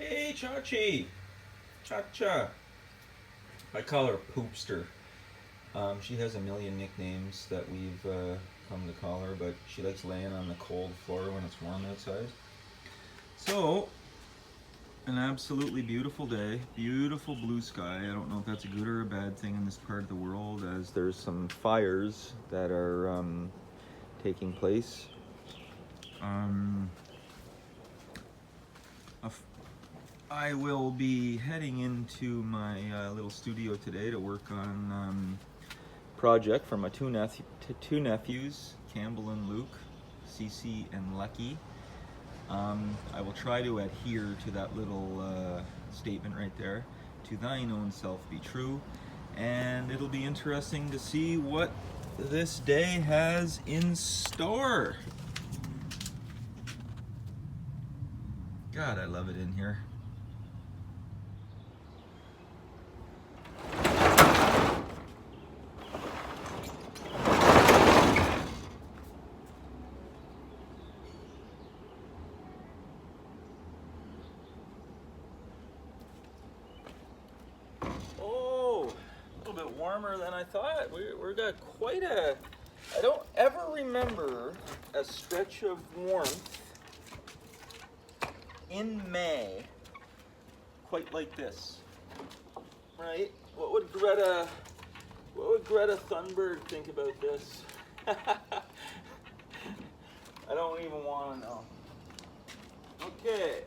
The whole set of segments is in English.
Hey, Chachi. Cha-cha. I call her Poopster. She has a million nicknames that we've come to call her, but she likes laying on the cold floor when it's warm outside. So, an absolutely beautiful day, beautiful blue sky. I don't know if that's a good or a bad thing in this part of the world, as there's some fires that are taking place. I will be heading into my little studio today to work on project for my two nephews, Campbell and Luke, Cece and Lucky. I will try to adhere to that little statement right there, to thine own self be true, and it'll be interesting to see what this day has in store. God, I love it in here. Warmer than I thought. We've got quite a... I don't ever remember a stretch of warmth in May quite like this, right? What would Greta Thunberg think about this? I don't even want to know. Okay.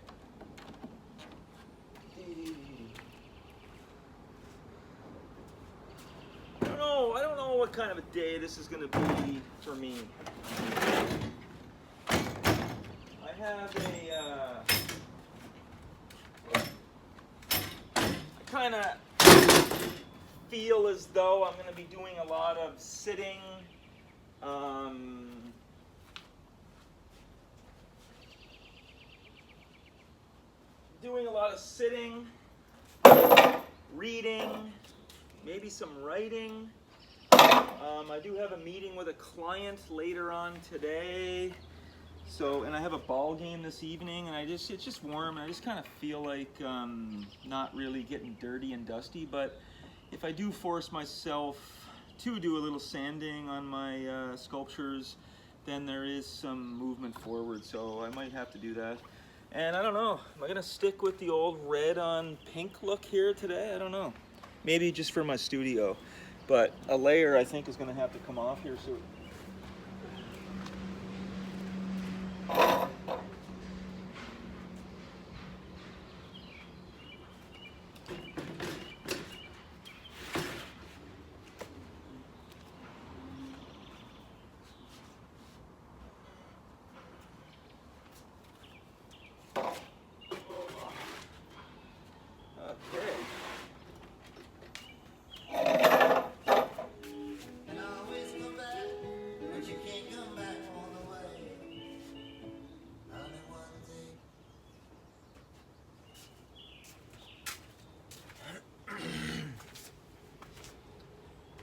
I don't know what kind of a day this is going to be for me. I have I kind of feel as though I'm going to be doing a lot of sitting, reading, maybe some writing. I do have a meeting with a client later on today. So, and I have a ball game this evening, and it's just warm, and I just kind of feel like not really getting dirty and dusty. But if I do force myself to do a little sanding on my sculptures, then there is some movement forward, so I might have to do that. And I don't know, am I gonna stick with the old red on pink look here today? I don't know. Maybe just for my studio. But a layer, I think, is going to have to come off here soon.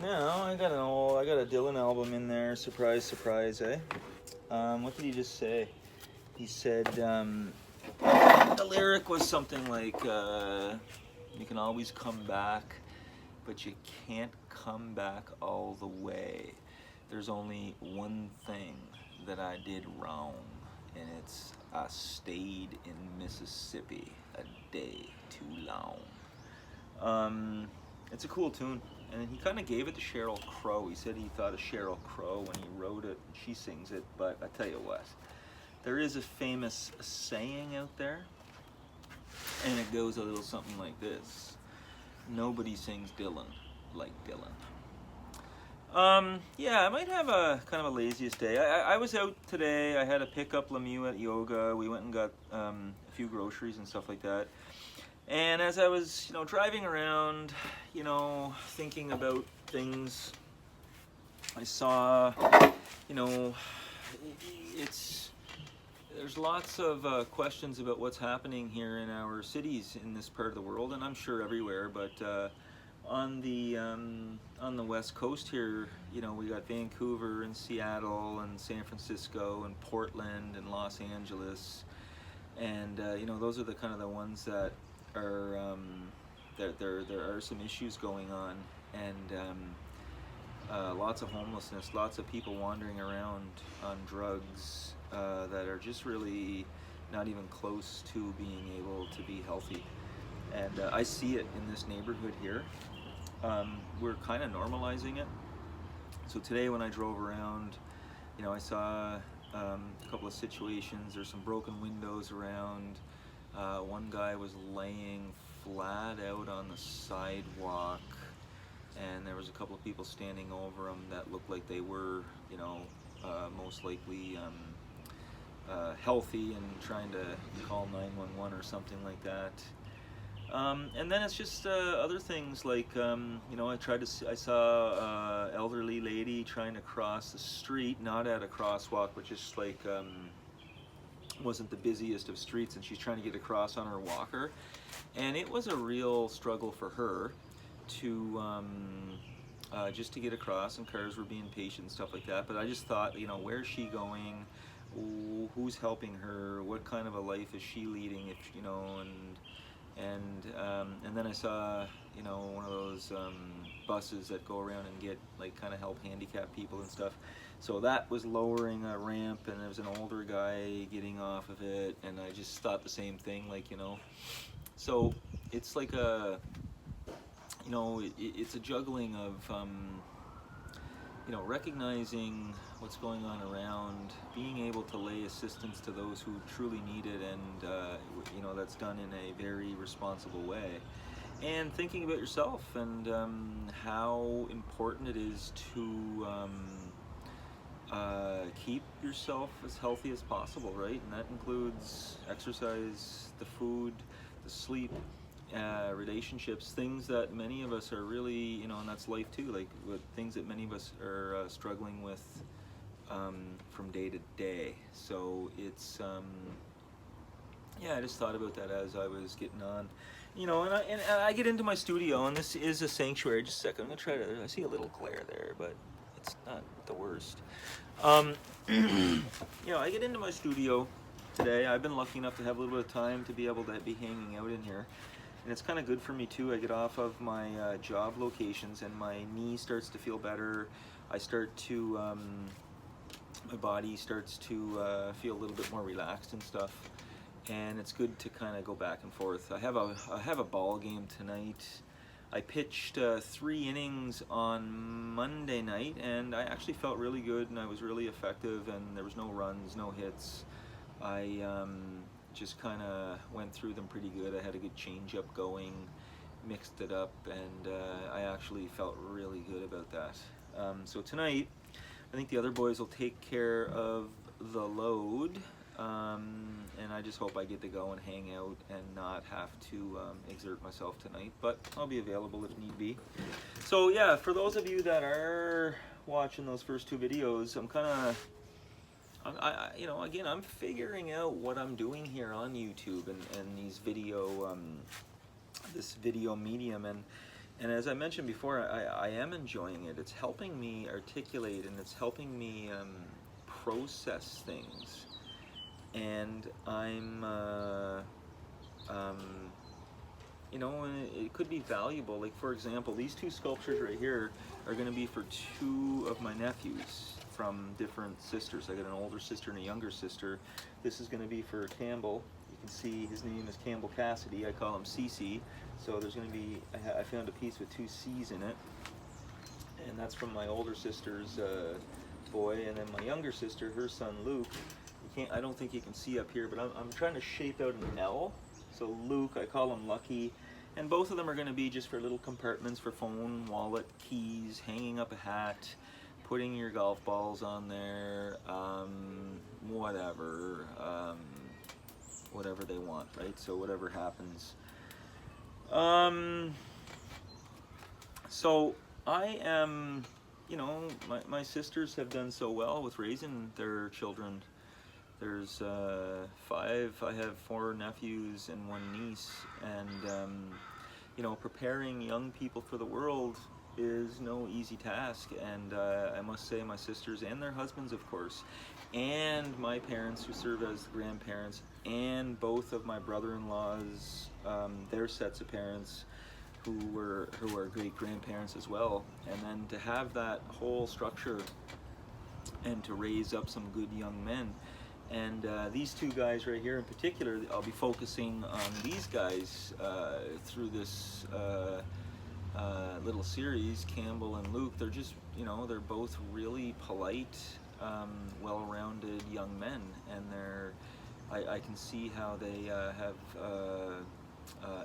Now, I got a Dylan album in there. Surprise, surprise, eh? What did he just say? He said the lyric was something like, you can always come back, but you can't come back all the way. There's only one thing that I did wrong, and it's I stayed in Mississippi a day too long. It's a cool tune. And he kind of gave it to Sheryl Crow. He said he thought of Sheryl Crow when he wrote it. She sings it, but I tell you what, there is a famous saying out there, and it goes a little something like this: nobody sings Dylan like Dylan. Yeah, I might have a kind of a laziest day. I was out today. I had to pick up Lemieux at yoga. We went and got a few groceries and stuff like that. And as I was, driving around, thinking about things, I saw, there's lots of questions about what's happening here in our cities in this part of the world, and I'm sure everywhere, but on the West Coast here, we got Vancouver and Seattle and San Francisco and Portland and Los Angeles. And you know, those are the kind of the ones that are there are some issues going on, and lots of homelessness, lots of people wandering around on drugs that are just really not even close to being able to be healthy. And I see it in this neighborhood here. We're kind of normalizing it. So today when I drove around, you know, I saw a couple of situations. There's some broken windows around. One guy was laying flat out on the sidewalk, and there was a couple of people standing over him that looked like they were, you know, most likely healthy and trying to call 911 or something like that. And then it's just other things like, you know, I saw an elderly lady trying to cross the street, not at a crosswalk, but just like wasn't the busiest of streets, and she's trying to get across on her walker, and it was a real struggle for her to just to get across, and cars were being patient and stuff like that. But I just thought, you know, where's she going? Who's helping her? What kind of a life is she leading? If you know, and then I saw, you know, one of those buses that go around and get like kind of help handicapped people and stuff. So that was lowering a ramp, and there was an older guy getting off of it, and I just thought the same thing, like, you know. So it's like a, you know, it's a juggling of, you know, recognizing what's going on around, being able to lay assistance to those who truly need it, and you know, that's done in a very responsible way, and thinking about yourself and how important it is to keep yourself as healthy as possible, right? And that includes exercise, the food, the sleep, relationships, things that many of us are really, you know, and that's life too, like with things that many of us are struggling with from day to day. So it's yeah, I just thought about that as I was getting on, you know. And I get into my studio, and this is a sanctuary. Just a second, I'm gonna try to, I see a little glare there, but it's not the worst. You know, I get into my studio today. I've been lucky enough to have a little bit of time to be able to be hanging out in here, and it's kind of good for me too. I get off of my job locations, and my knee starts to feel better. I start to my body starts to feel a little bit more relaxed and stuff, and it's good to kind of go back and forth. I have a ball game tonight. I pitched 3 innings on Monday night, and I actually felt really good, and I was really effective, and there was no runs, no hits. I just kind of went through them pretty good. I had a good changeup going, mixed it up, and I actually felt really good about that. So tonight, I think the other boys will take care of the load, and I just hope I get to go and hang out and not have to exert myself tonight, but I'll be available if need be. So yeah, for those of you that are watching those first 2 videos, I'm kind of, you know, again, I'm figuring out what I'm doing here on YouTube and these video, this video medium, and as I mentioned before, I am enjoying it. It's helping me articulate, and it's helping me process things, and I'm, you know, it could be valuable. Like, for example, these 2 sculptures right here are going to be for 2 of my nephews from different sisters. I got an older sister and a younger sister. This is going to be for Campbell. You can see his name is Campbell Cassidy. I call him CC. So there's going to be, I found a piece with 2 C's in it, and that's from my older sister's boy. And then my younger sister, her son Luke. I don't think you can see up here, but I'm trying to shape out an L. So Luke, I call him Lucky, and both of them are going to be just for little compartments for phone, wallet, keys, hanging up a hat, putting your golf balls on there, whatever, whatever they want, right? So whatever happens. So I am, you know, my sisters have done so well with raising their children. There's 5, I have 4 nephews and 1 niece, and you know, preparing young people for the world is no easy task, and I must say my sisters and their husbands, of course, and my parents who serve as grandparents, and both of my brother-in-laws, their sets of parents, who are great grandparents as well, and then to have that whole structure and to raise up some good young men. And these two guys right here in particular, I'll be focusing on these guys through this little series, Campbell and Luke. They're just, you know, they're both really polite, well-rounded young men, and I can see how they have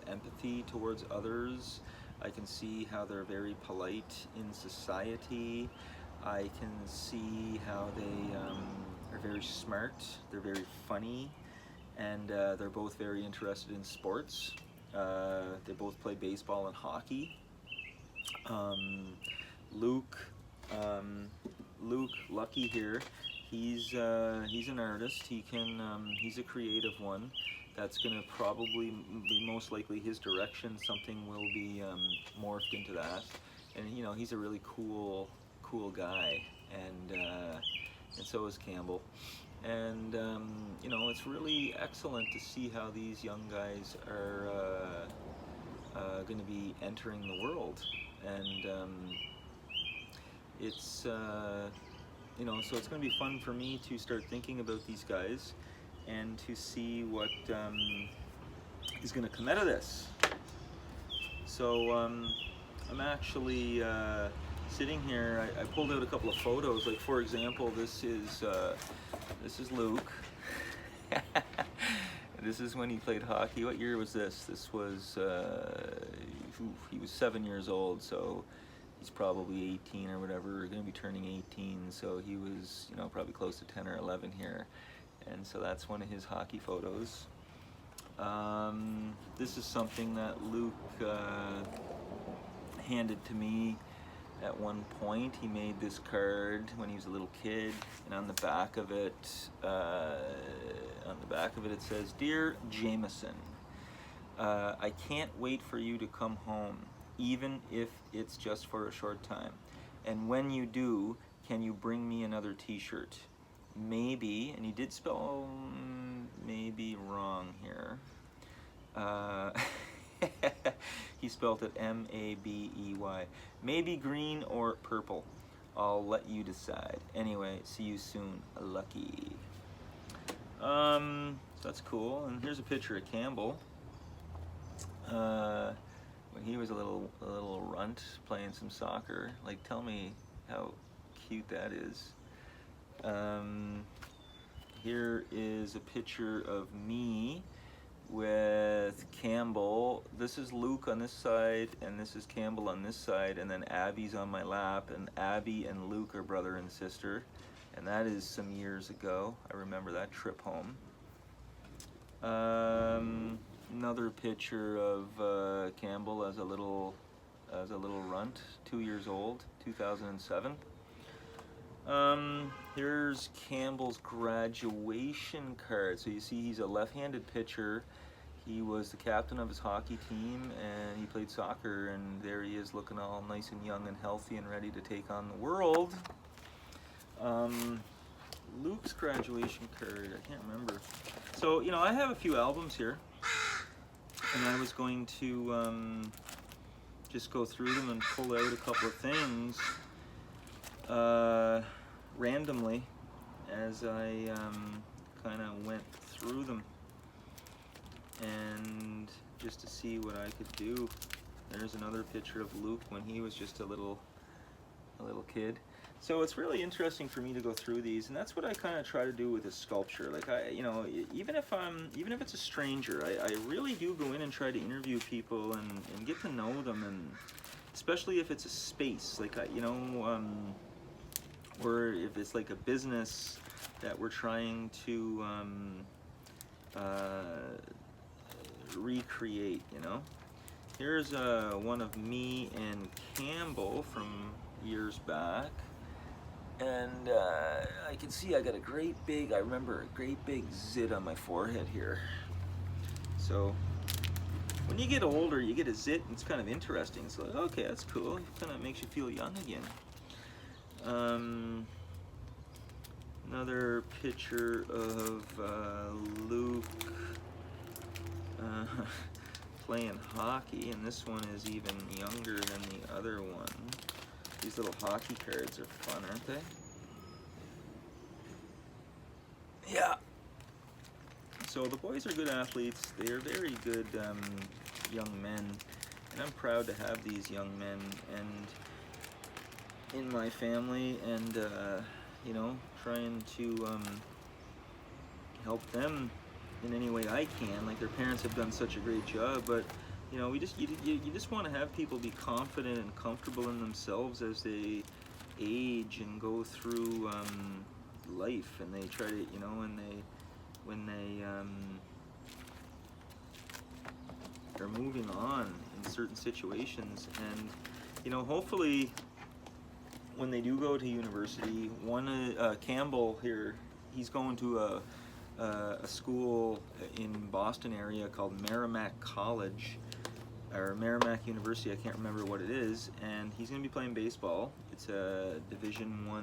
empathy towards others. I can see how they're very polite in society. I can see how they are very smart, they're very funny, and they're both very interested in sports. They both play baseball and hockey. Luke, Lucky here, he's an artist. He's a creative one. That's going to probably be most likely his direction. Something will be morphed into that. And you know, he's a really cool guy, and so is Campbell. And you know, it's really excellent to see how these young guys are going to be entering the world. And it's you know, so it's going to be fun for me to start thinking about these guys and to see what is going to come out of this. So I'm actually sitting here. I pulled out a couple of photos. Like, for example, this is Luke. This is when he played hockey. What year was this? This was he was 7 years old, so he's probably 18 or whatever. Going to be turning 18, so he was, you know, probably close to 10 or 11 here. And so that's one of his hockey photos. This is something that Luke handed to me at one point. He made this card when he was a little kid, and on the back of it, it says, "Dear Jameson, I can't wait for you to come home, even if it's just for a short time. And when you do, can you bring me another t-shirt? Maybe," and he did spell maybe wrong here. He spelled it M-A-B-E-Y. "Maybe green or purple. I'll let you decide. Anyway, see you soon, Lucky." That's cool. And here's a picture of Campbell when he was a little runt playing some soccer. Like, tell me how cute that is. Here is a picture of me with Campbell. This is Luke on this side, and this is Campbell on this side, and then Abby's on my lap, and Abby and Luke are brother and sister, and that is some years ago. I remember that trip home. Another picture of Campbell as a little runt, 2 years old, 2007. Here's Campbell's graduation card. So you see he's a left-handed pitcher. He was the captain of his hockey team, and he played soccer, and there he is looking all nice and young and healthy and ready to take on the world. Luke's graduation card, I can't remember. So, you know, I have a few albums here, and I was going to just go through them and pull out a couple of things randomly as I kind of went through them, and just to see what I could do. There's another picture of Luke when he was just a little kid. So it's really interesting for me to go through these, and that's what I kind of try to do with this sculpture. Like, you know, even if it's a stranger, I really do go in and try to interview people and get to know them, and especially if it's a space, like, you know, or if it's like a business that we're trying to recreate, you know. Here's one of me and Campbell from years back, and I can see I got a great big zit on my forehead here. So when you get older, you get a zit, and it's kind of interesting. It's like, okay, that's cool. It kind of makes you feel young again. Another picture of Luke playing hockey, and this one is even younger than the other one. These little hockey cards are fun, aren't they? Yeah. So the boys are good athletes. They are very good young men, and I'm proud to have these young men and in my family, and you know, trying to help them in any way I can. Like, their parents have done such a great job, but you know, you just want to have people be confident and comfortable in themselves as they age and go through life, and they try to, you know, when they are moving on in certain situations, and you know, hopefully when they do go to university, Campbell here, he's going to a school in Boston area called Merrimack College, or Merrimack University, I can't remember what it is, and he's going to be playing baseball. It's a Division I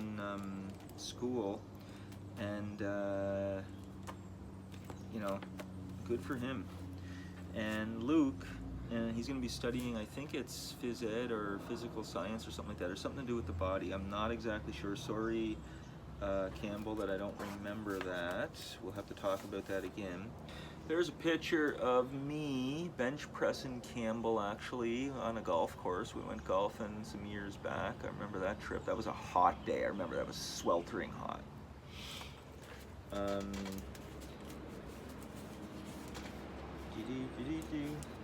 school, and you know, good for him. And Luke, and he's going to be studying, I think it's phys ed or physical science or something like that, or something to do with the body. I'm not exactly sure. Sorry, Campbell, that I don't remember that. We'll have to talk about that again. There's a picture of me bench pressing Campbell, actually, on a golf course. We went golfing some years back. I remember that trip. That was a hot day. I remember that was sweltering hot.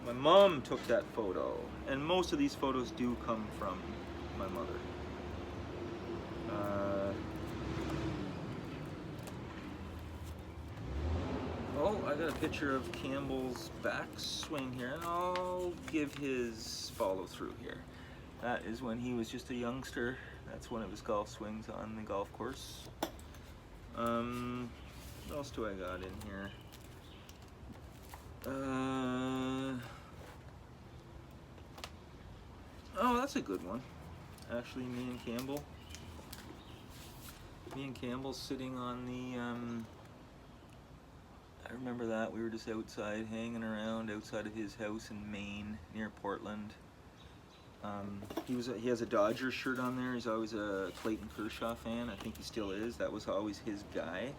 My mom took that photo, and most of these photos do come from my mother. Oh, I got a picture of Campbell's backswing here, and I'll give his follow through here. That is when he was just a youngster. That's one of his golf swings on the golf course. What else do I got in here? Oh, that's a good one. Actually, me and Campbell sitting on the, I remember that. We were just outside, hanging around outside of his house in Maine, near Portland. He has a Dodgers shirt on there. He's always a Clayton Kershaw fan. I think he still is. That was always his guy.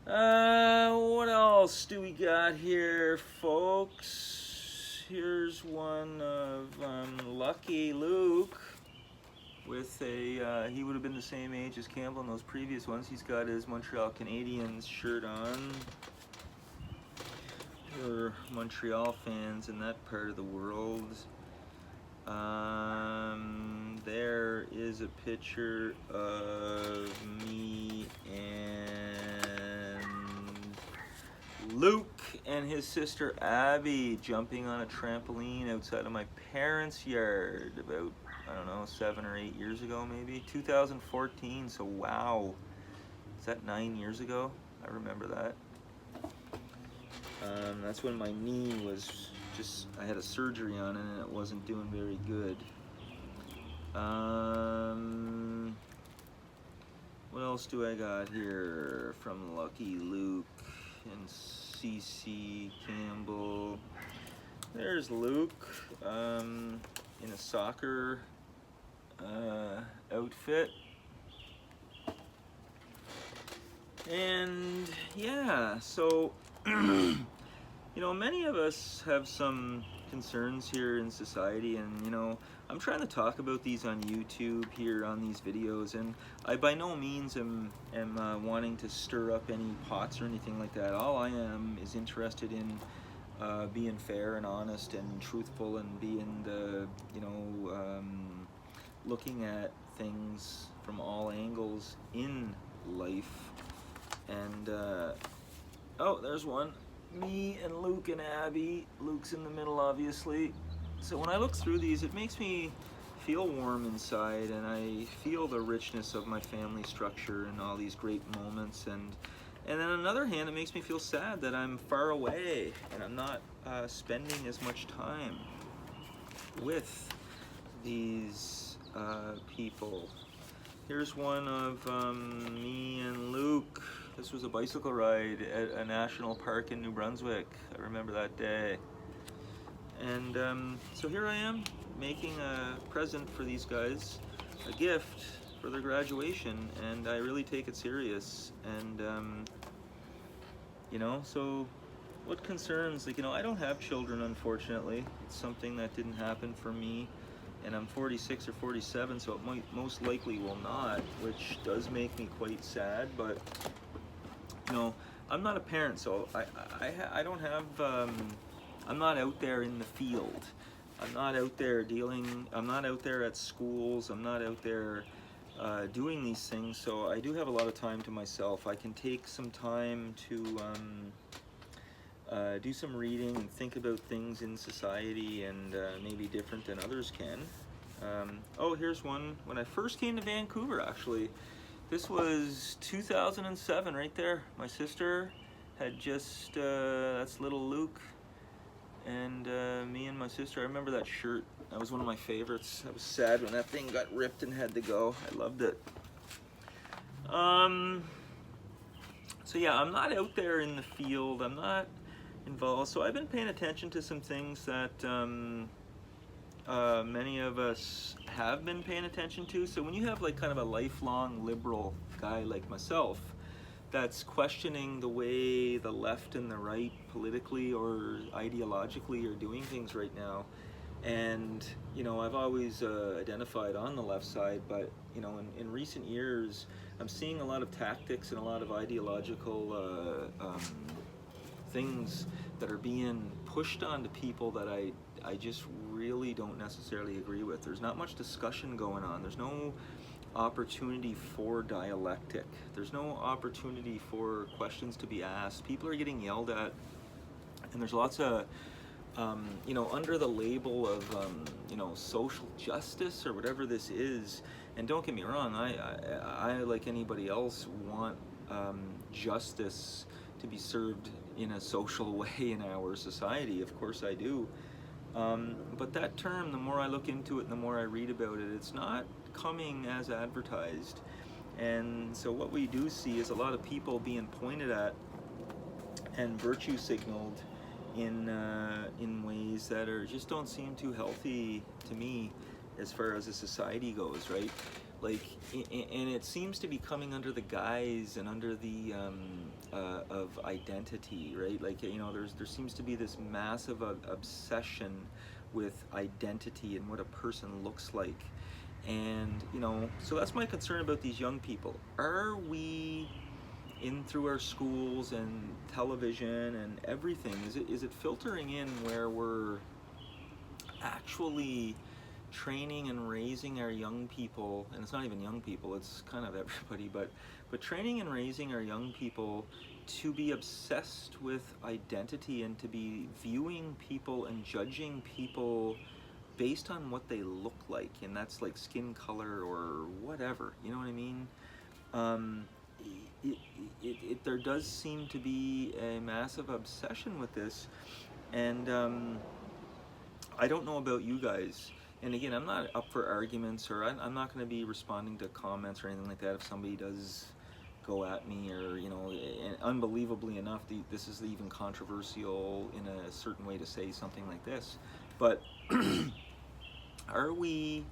What else do we got here, folks? Here's one of Lucky Luke with a, he would have been the same age as Campbell in those previous ones. He's got his Montreal Canadiens shirt on. For Montreal fans in that part of the world. There is a picture of me and Luke and his sister Abby jumping on a trampoline outside of my parents' yard about, I don't know, 7 or 8 years ago maybe. 2014, so wow. Is that 9 years ago? I remember that. That's when my knee was just, I had a surgery on it and it wasn't doing very good. What else do I got here from Lucky Luke and CC Campbell? There's Luke in a soccer outfit. And yeah, so you know, many of us have some concerns here in society, and you know, I'm trying to talk about these on YouTube here on these videos, and I by no means am wanting to stir up any pots or anything like that. All I am is interested in being fair and honest and truthful, and being the, you know, looking at things from all angles in life. And oh, there's one. Me and Luke and Abby. Luke's in the middle, obviously. So when I look through these, it makes me feel warm inside, and I feel the richness of my family structure and all these great moments. And And then on another hand, it makes me feel sad that I'm far away and I'm not spending as much time with these people. Here's one of me and Luke. This was a bicycle ride at a national park in New Brunswick. I remember that day. And so here I am making a present for these guys, a gift for their graduation, and I really take it serious. And you know, so what concerns, like, you know, I don't have children, unfortunately. It's something that didn't happen for me, and I'm 46 or 47, so it might most likely will not, which does make me quite sad. But you know, I'm not a parent, so I don't have I'm not out there in the field. I'm not out there I'm not out there at schools, I'm not out there doing these things, so I do have a lot of time to myself. I can take some time to do some reading and think about things in society, and maybe different than others can. Oh, here's one when I first came to Vancouver, actually. This was 2007 right there. My sister had just, that's little Luke, and me and my sister. I remember that shirt. That was one of my favorites. I was sad when that thing got ripped and had to go. I loved it. So yeah, I'm not out there in the field. I'm not involved. So I've been paying attention to some things that many of us have been paying attention to. So when you have like kind of a lifelong liberal guy like myself that's questioning the way the left and the right politically or ideologically are doing things right now, and you know, I've always identified on the left side, but you know, in recent years I'm seeing a lot of tactics and a lot of ideological things that are being pushed onto people that I just really don't necessarily agree with. There's not much discussion going on. There's no opportunity for dialectic. There's no opportunity for questions to be asked. People are getting yelled at, and there's lots of you know, under the label of you know, social justice or whatever this is. And don't get me wrong, I like anybody else want justice to be served in a social way in our society. Of course I do. But that term, the more I look into it and the more I read about it, it's not coming as advertised. And so what we do see is a lot of people being pointed at and virtue signaled in ways that are just don't seem too healthy to me as far as a society goes, right? Like, and it seems to be coming under the guise and under the of identity, right? Like, you know, there seems to be this massive obsession with identity and what a person looks like. And you know, so that's my concern about these young people. Are we in through our schools and television and everything, is it filtering in where we're actually training and raising our young people? And it's not even young people, it's kind of everybody, but training and raising our young people to be obsessed with identity and to be viewing people and judging people based on what they look like, and that's like skin color or whatever, you know what I mean? There does seem to be a massive obsession with this, and I don't know about you guys. And again, I'm not up for arguments, or I'm not going to be responding to comments or anything like that if somebody does go at me, or you know, and unbelievably enough, this is even controversial in a certain way to say something like this. But are we,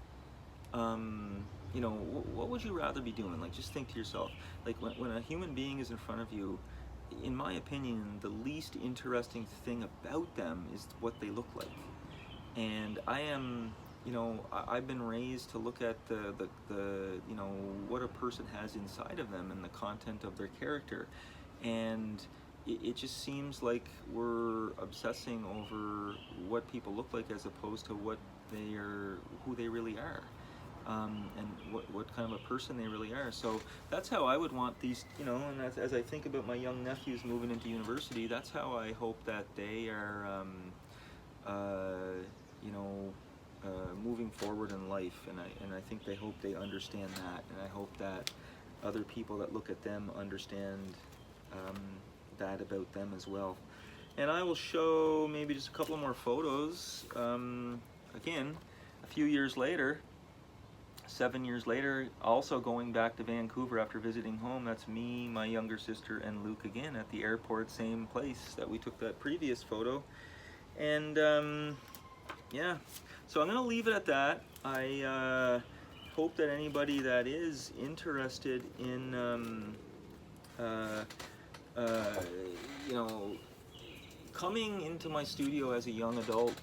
you know, what would you rather be doing? Like, just think to yourself, like when a human being is in front of you, in my opinion, the least interesting thing about them is what they look like. And I am, you know, I've been raised to look at the you know, what a person has inside of them and the content of their character. And it just seems like we're obsessing over what people look like as opposed to what they are, who they really are, and what kind of a person they really are. So that's how I would want these, you know, and as I think about my young nephews moving into university, that's how I hope that they are, you know, moving forward in life. And I think they hope they understand that, and I hope that other people that look at them understand that about them as well. And I will show maybe just a couple more photos. Again, a few years later, 7 years later, also going back to Vancouver after visiting home. That's me, my younger sister, and Luke again at the airport, same place that we took that previous photo. And yeah, so I'm gonna leave it at that. I hope that anybody that is interested in you know, coming into my studio as a young adult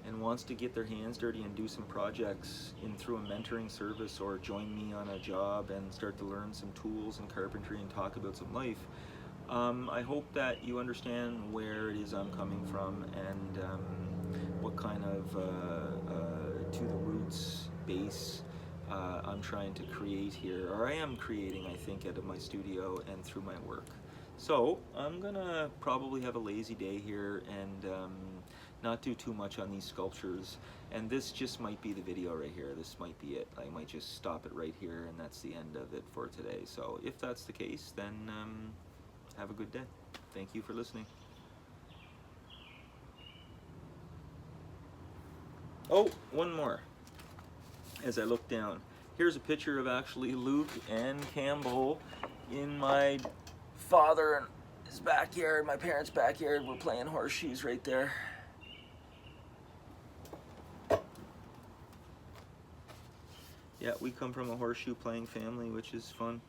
and wants to get their hands dirty and do some projects through a mentoring service, or join me on a job and start to learn some tools and carpentry and talk about some life. I hope that you understand where it is I'm coming from, and what kind of to the roots base I'm trying to create here, or I am creating, I think, out of my studio and through my work. So I'm gonna probably have a lazy day here and not do too much on these sculptures, and this just might be the video right here. This might be it. I might just stop it right here, and that's the end of it for today. So if that's the case, then have a good day. Thank you for listening. Oh, one more. As I look down, here's a picture of actually Luke and Campbell in my father and his backyard, my parents' backyard. We're playing horseshoes right there. Yeah, we come from a horseshoe playing family, which is fun.